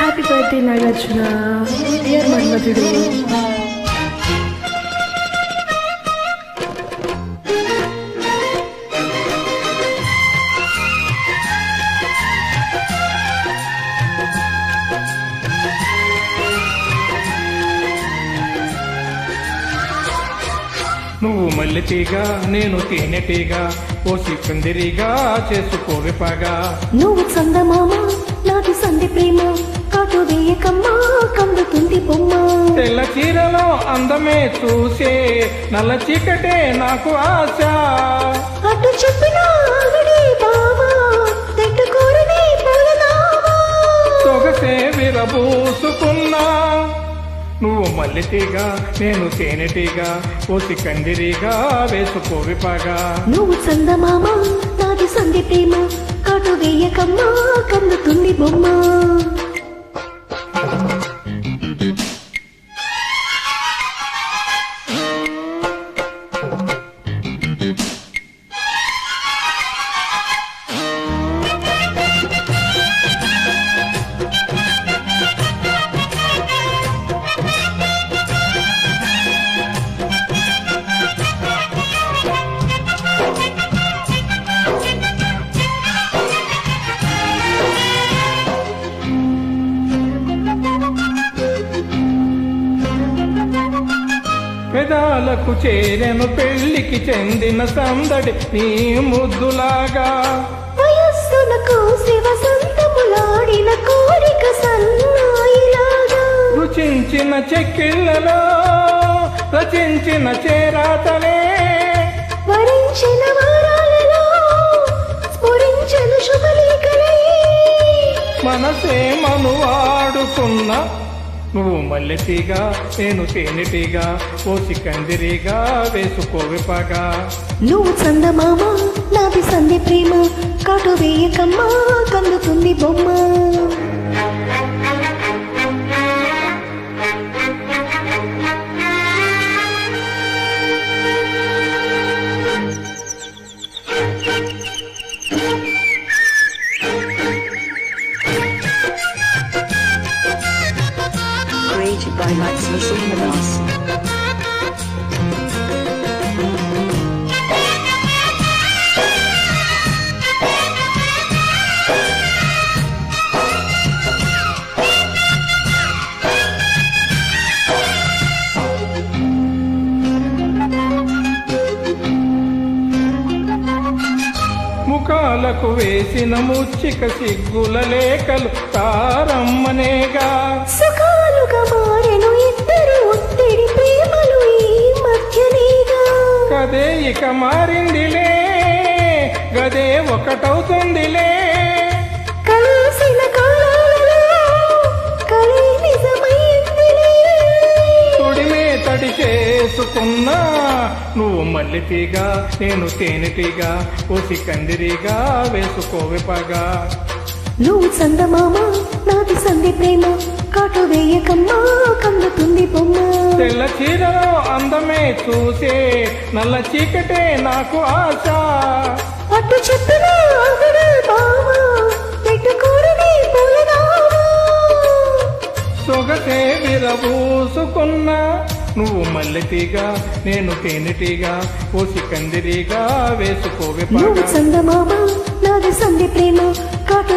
Happy birthday Nagarjuna, dear మన్మధుడు. నువ్వు మల్లెటీగా నేను తేనెటీగా పోసి పందిరిగా చేసుకోవే పగా. నువ్వు చందమామ నాటి సంధి ప్రేమ, కాటు వేయకమ్మా కందుతుంది బొమ్మ. తెల్ల చీరలో అందమే చూసే నల్ల చీకటే నాకు ఆశ. అటు చెప్పిన బామా తెట్టుకోరని పూలనామా. సొగసే విరబూసుకున్నా నువ్వు మల్లెటీగా నేను తేనెటీగా పోసి కందిరిగా వేసుకోవి పగా. నువ్వు చందమామ నాటి సంధి ప్రేమ, కాటు వేయకమ్మా కందుతుంది బొమ్మ. పెదాలకు చేరెను పెళ్లికి చెందిన సందడి నీ ముద్దులాగా. వయస్సునకు శివసంతములాడిన కోరిక సన్నాయిలాగా. రుచించిన చెక్కిళ్ళలో రచించిన చేరాతలే. వరించిన వారాలలో స్ఫురించిన శుభలేఖలే. మనసే మనువాడుకున్న నువ్వు మల్లెటీగా నేను తేనెటీగా పోసి కందిరిగా వేసుకోవి పగా. నువ్వు చందమామ నాది సంధి ప్రేమ, కాటు వేయకమ్మా కందుతుంది బొమ్మ. Created by Maximus Cinemas. ముఖాలకు వేసిన ముచ్చిక సిగ్గుల లేఖలు తారమ్మనేగా. సుఖాలుగా మారెను ఇద్దరి ఒత్తిడి ప్రేమలు ఈ మధ్యనేగా. కదే ఇక మారిందిలే గదే ఒకటవుతుందిలే. కలిసిన కాలాలలో కలే నిజమైందిలే. తొడిమే తడి చేసుకున్నా నువ్వు మల్లెటీగా నేను తేనెటీగా పోసి కందిరిగా వేసుకోవి పగా. నువ్వు చందమామ నాది సంధి ప్రేమ, కాటు వేయకమ్మా కందుతుంది బొమ్మ. తెల్ల చీరలో అందమే చూసే నల్ల చీకటే నాకు ఆశ. అటు చెప్పిన బామా పెట్టుకోరని పూలనామా. సొగసే విరబూసుకున్నా నువ్వు మల్లెటీగా నేను తేనెటీగా పోసి కందిరిగా వేసుకోవి నువ్వు పగా. చందమామ నాది సంధి ప్రేమ, కాటు